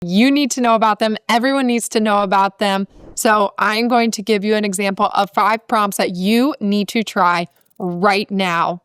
You need to know about them. Everyone needs to know about them. So I'm going to give you an example of 5 prompts that you need to try right now.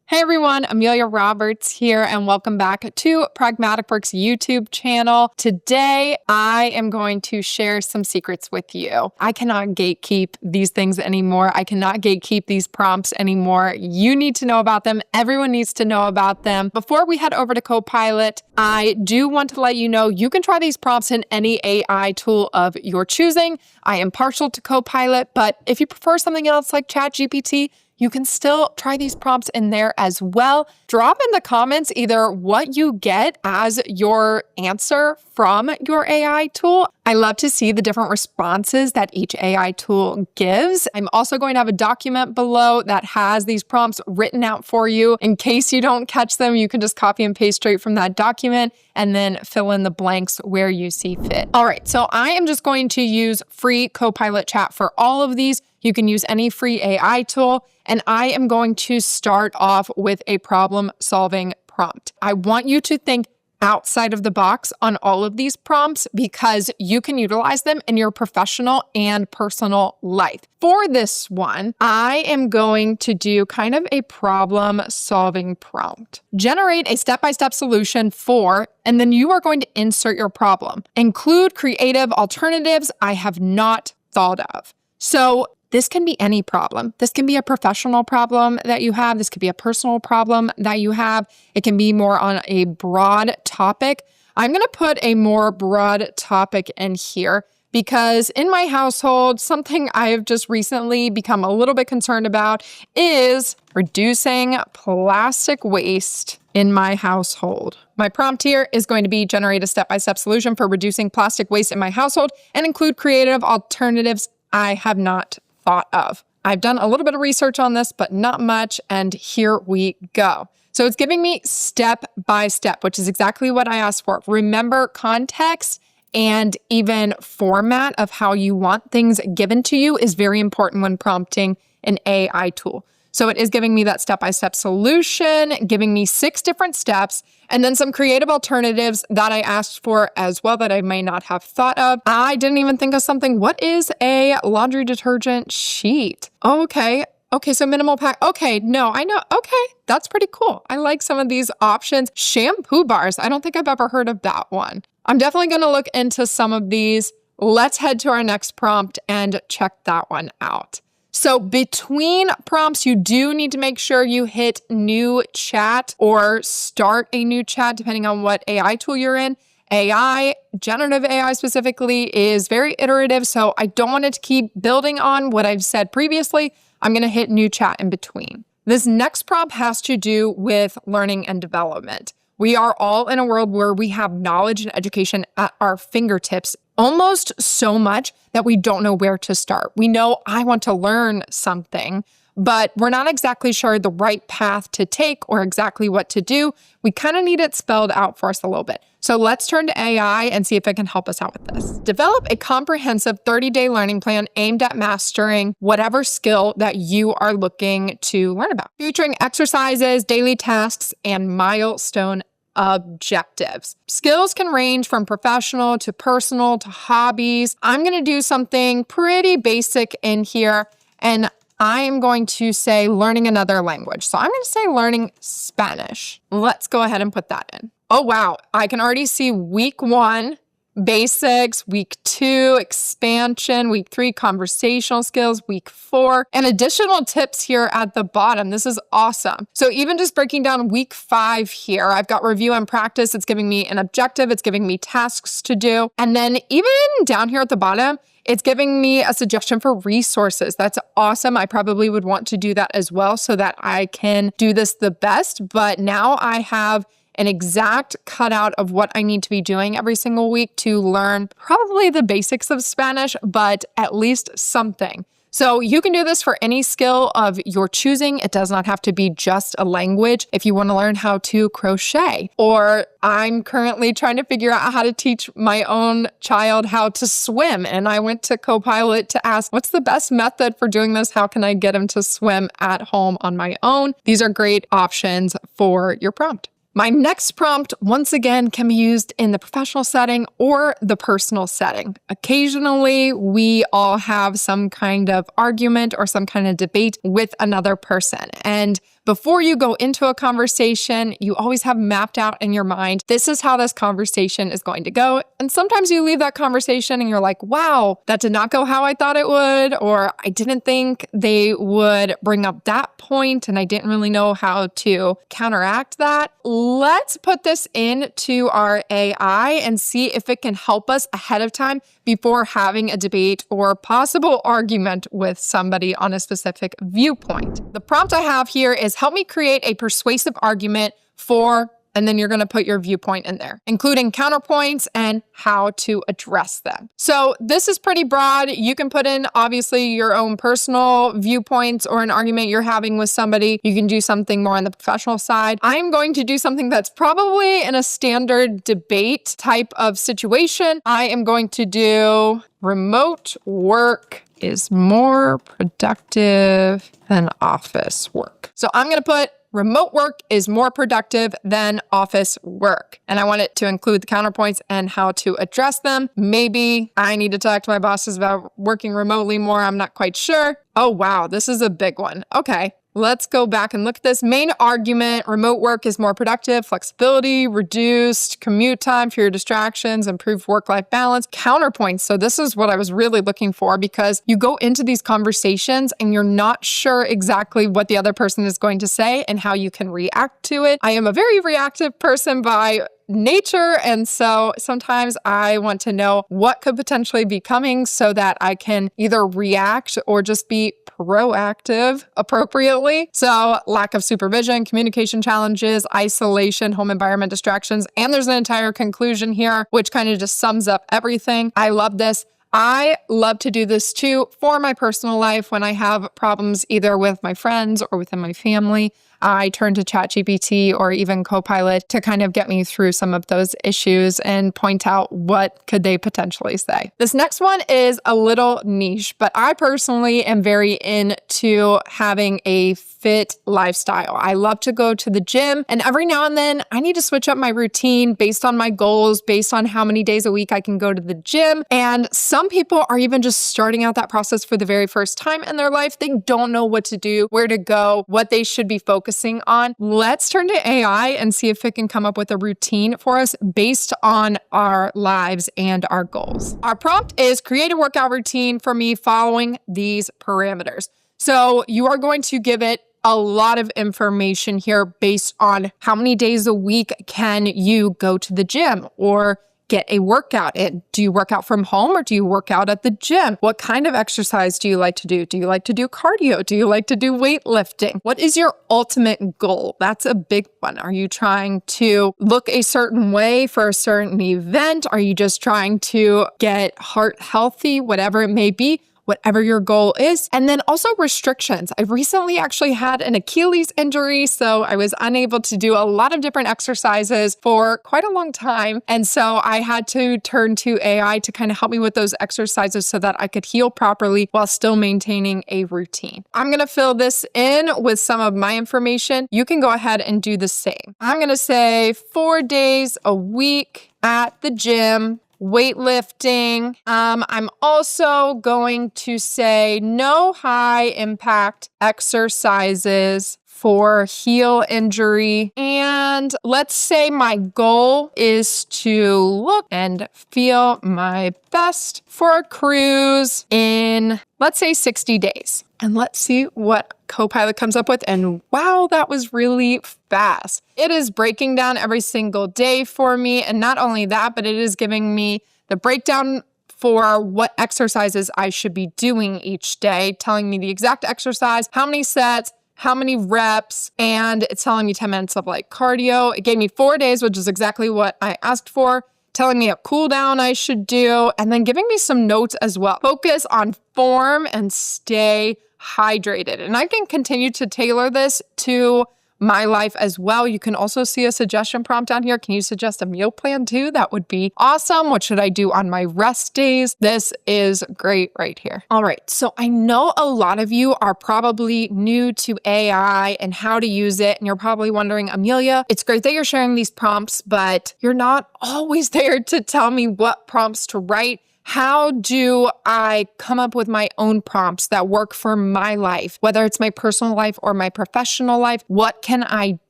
Hey everyone, Amelia Roberts here, and welcome back to Pragmatic Works YouTube channel. Today, I am going to share some secrets with you. I cannot gatekeep these things anymore. I cannot gatekeep these prompts anymore. You need to know about them. Everyone needs to know about them. Before we head over to Copilot, I do want to let you know you can try these prompts in any AI tool of your choosing. I am partial to Copilot, but if you prefer something else like ChatGPT, you can still try these prompts in there as well. Drop in the comments either what you get as your answer from your AI tool. I love to see the different responses that each AI tool gives. I'm also going to have a document below that has these prompts written out for you. In case you don't catch them, you can just copy and paste straight from that document and then fill in the blanks where you see fit. All right, so I am just going to use free Copilot chat for all of these. You can use any free AI tool, and I am going to start off with a problem-solving prompt. I want you to think outside of the box on all of these prompts because you can utilize them in your professional and personal life. For this one, I am going to do kind of a problem-solving prompt. Generate a step-by-step solution for, and then you are going to insert your problem. Include creative alternatives I have not thought of. So this can be any problem. This can be a professional problem that you have. This could be a personal problem that you have. It can be more on a broad topic. I'm going to put a more broad topic in here because in my household, something I have just recently become a little bit concerned about is reducing plastic waste in my household. My prompt here is going to be generate a step-by-step solution for reducing plastic waste in my household and include creative alternatives I have not thought of. I've done a little bit of research on this, but not much, and here we go. So it's giving me step by step, which is exactly what I asked for. Remember, context and even format of how you want things given to you is very important when prompting an AI tool. So it is giving me that step-by-step solution, giving me 6 different steps, and then some creative alternatives that I asked for as well that I may not have thought of. I didn't even think of something. What is a laundry detergent sheet? Okay, so minimal pack. Okay, no, I know. Okay, that's pretty cool. I like some of these options. Shampoo bars. I don't think I've ever heard of that one. I'm definitely going to look into some of these. Let's head to our next prompt and check that one out. So between prompts, you do need to make sure you hit new chat or start a new chat, depending on what AI tool you're in. AI, generative AI specifically, is very iterative, so I don't want it to keep building on what I've said previously. I'm going to hit new chat in between. This next prompt has to do with learning and development. We are all in a world where we have knowledge and education at our fingertips, almost so much that we don't know where to start. We know I want to learn something, but we're not exactly sure the right path to take or exactly what to do. We kind of need it spelled out for us a little bit. So let's turn to AI and see if it can help us out with this. Develop a comprehensive 30-day learning plan aimed at mastering whatever skill that you are looking to learn about, featuring exercises, daily tasks, and milestone objectives. Skills can range from professional to personal to hobbies. I'm going to do something pretty basic in here, and I am going to say learning another language. So I'm going to say learning Spanish. Let's go ahead and put that in. Oh, wow. I can already see week 1, basics, week 2, expansion, week 3, conversational skills, week 4, and additional tips here at the bottom. This is awesome. So even just breaking down week 5 here, I've got review and practice. It's giving me an objective. It's giving me tasks to do. And then even down here at the bottom, it's giving me a suggestion for resources. That's awesome. I probably would want to do that as well so that I can do this the best. But now I have an exact cutout of what I need to be doing every single week to learn probably the basics of Spanish, but at least something. So you can do this for any skill of your choosing. It does not have to be just a language. If you want to learn how to crochet, or I'm currently trying to figure out how to teach my own child how to swim. And I went to Copilot to ask, what's the best method for doing this? How can I get him to swim at home on my own? These are great options for your prompt. My next prompt, once again, can be used in the professional setting or the personal setting. Occasionally, we all have some kind of argument or some kind of debate with another person. And before you go into a conversation, you always have mapped out in your mind, this is how this conversation is going to go. And sometimes you leave that conversation and you're like, wow, that did not go how I thought it would, or I didn't think they would bring up that point and I didn't really know how to counteract that. Let's put this into our AI and see if it can help us ahead of time before having a debate or possible argument with somebody on a specific viewpoint. The prompt I have here is help me create a persuasive argument for, and then you're going to put your viewpoint in there, including counterpoints and how to address them. So this is pretty broad. You can put in obviously your own personal viewpoints or an argument you're having with somebody. You can do something more on the professional side. I'm going to do something that's probably in a standard debate type of situation. I am going to do remote work is more productive than office work. So I'm going to put remote work is more productive than office work. And I want it to include the counterpoints and how to address them. Maybe I need to talk to my bosses about working remotely more. I'm not quite sure. Oh, wow. This is a big one. Okay. Let's go back and look at this. Main argument, remote work is more productive, flexibility, reduced commute time, fewer distractions, improved work-life balance, counterpoints. So this is what I was really looking for, because you go into these conversations and you're not sure exactly what the other person is going to say and how you can react to it. I am a very reactive person by nature. And so sometimes I want to know what could potentially be coming so that I can either react or just be proactive appropriately. So lack of supervision, communication challenges, isolation, home environment distractions, and there's an entire conclusion here, which kind of just sums up everything. I love this. I love to do this too for my personal life when I have problems either with my friends or within my family. I turn to ChatGPT or even Copilot to kind of get me through some of those issues and point out what could they potentially say. This next one is a little niche, but I personally am very into having a fit lifestyle. I love to go to the gym, and every now and then I need to switch up my routine based on my goals, based on how many days a week I can go to the gym. And some people are even just starting out that process for the very first time in their life. They don't know what to do, where to go, what they should be focusing on. Let's turn to AI and see if it can come up with a routine for us based on our lives and our goals. Our prompt is create a workout routine for me following these parameters. So you are going to give it a lot of information here based on how many days a week can you go to the gym or get a workout in. Do you work out from home or do you work out at the gym? What kind of exercise do you like to do? Do you like to do cardio? Do you like to do weightlifting? What is your ultimate goal? That's a big one. Are you trying to look a certain way for a certain event? Are you just trying to get heart healthy? Whatever it may be. Whatever your goal is. And then also restrictions. I recently actually had an Achilles injury, so I was unable to do a lot of different exercises for quite a long time. And so I had to turn to AI to kind of help me with those exercises so that I could heal properly while still maintaining a routine. I'm going to fill this in with some of my information. You can go ahead and do the same. I'm going to say 4 days a week at the gym. Weightlifting. I'm also going to say no high impact exercises for heel injury. And let's say my goal is to look and feel my best for a cruise in, let's say, 60 days. And let's see what Copilot comes up with. And wow, that was really fast. It is breaking down every single day for me. And not only that, but it is giving me the breakdown for what exercises I should be doing each day, telling me the exact exercise, how many sets, how many reps, and it's telling me 10 minutes of like cardio. It gave me 4 days, which is exactly what I asked for, telling me a cool down I should do, and then giving me some notes as well. Focus on form and stay hydrated. And I can continue to tailor this to my life as well. You can also see a suggestion prompt down here. Can you suggest a meal plan too? That would be awesome. What should I do on my rest days? This is great right here. All right, so I know a lot of you are probably new to AI and how to use it, and you're probably wondering, Amelia, it's great that you're sharing these prompts, but you're not always there to tell me what prompts to write. How do I come up with my own prompts that work for my life, whether it's my personal life or my professional life? What can I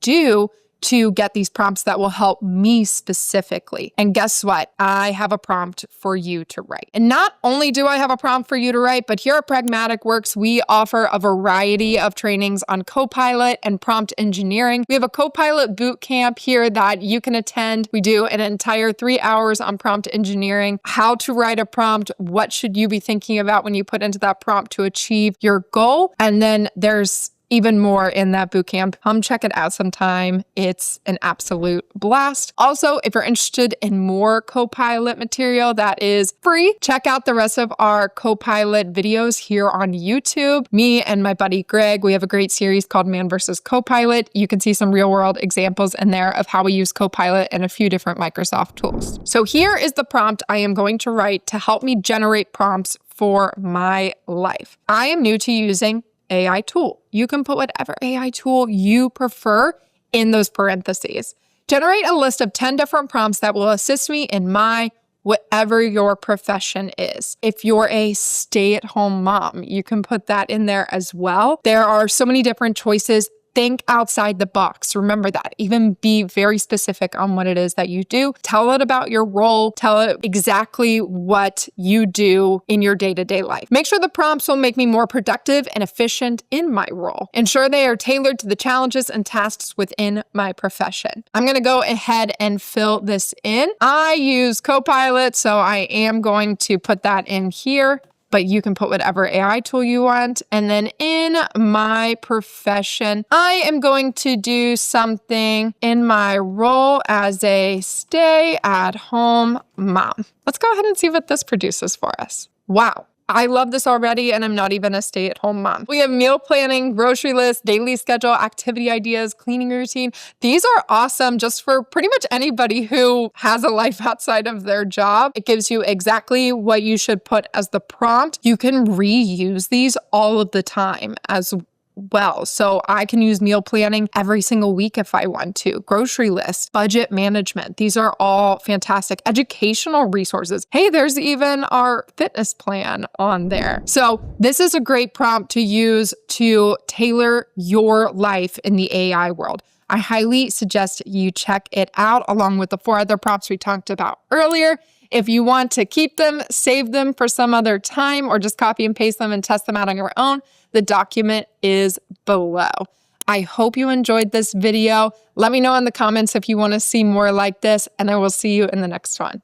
do to get these prompts that will help me specifically? And guess what? I have a prompt for you to write. And not only do I have a prompt for you to write, but here at Pragmatic Works, we offer a variety of trainings on Copilot and prompt engineering. We have a Copilot boot camp here that you can attend. We do an entire 3 hours on prompt engineering, how to write a prompt, what should you be thinking about when you put into that prompt to achieve your goal. And then there's even more in that bootcamp. Come check it out sometime. It's an absolute blast. Also, if you're interested in more Copilot material that is free, check out the rest of our Copilot videos here on YouTube. Me and my buddy Greg, we have a great series called Man vs. Copilot. You can see some real world examples in there of how we use Copilot and a few different Microsoft tools. So here is the prompt I am going to write to help me generate prompts for my life. I am new to using AI tool. You can put whatever AI tool you prefer in those parentheses. Generate a list of 10 different prompts that will assist me in my whatever your profession is. If you're a stay-at-home mom, you can put that in there as well. There are so many different choices. Think outside the box. Remember that. Even be very specific on what it is that you do. Tell it about your role. Tell it exactly what you do in your day-to-day life. Make sure the prompts will make me more productive and efficient in my role. Ensure they are tailored to the challenges and tasks within my profession. I'm going to go ahead and fill this in. I use Copilot, so I am going to put that in here, but you can put whatever AI tool you want. And then in my profession, I am going to do something in my role as a stay-at-home mom. Let's go ahead and see what this produces for us. Wow. I love this already, and I'm not even a stay-at-home mom. We have meal planning, grocery list, daily schedule, activity ideas, cleaning routine. These are awesome just for pretty much anybody who has a life outside of their job. It gives you exactly what you should put as the prompt. You can reuse these all of the time as well. So I can use meal planning every single week if I want to. Grocery list, budget management. These are all fantastic educational resources. Hey, there's even our fitness plan on there. So this is a great prompt to use to tailor your life in the AI world. I highly suggest you check it out along with the 4 other prompts we talked about earlier. If you want to keep them, save them for some other time, or just copy and paste them and test them out on your own, the document is below. I hope you enjoyed this video. Let me know in the comments if you want to see more like this, and I will see you in the next one.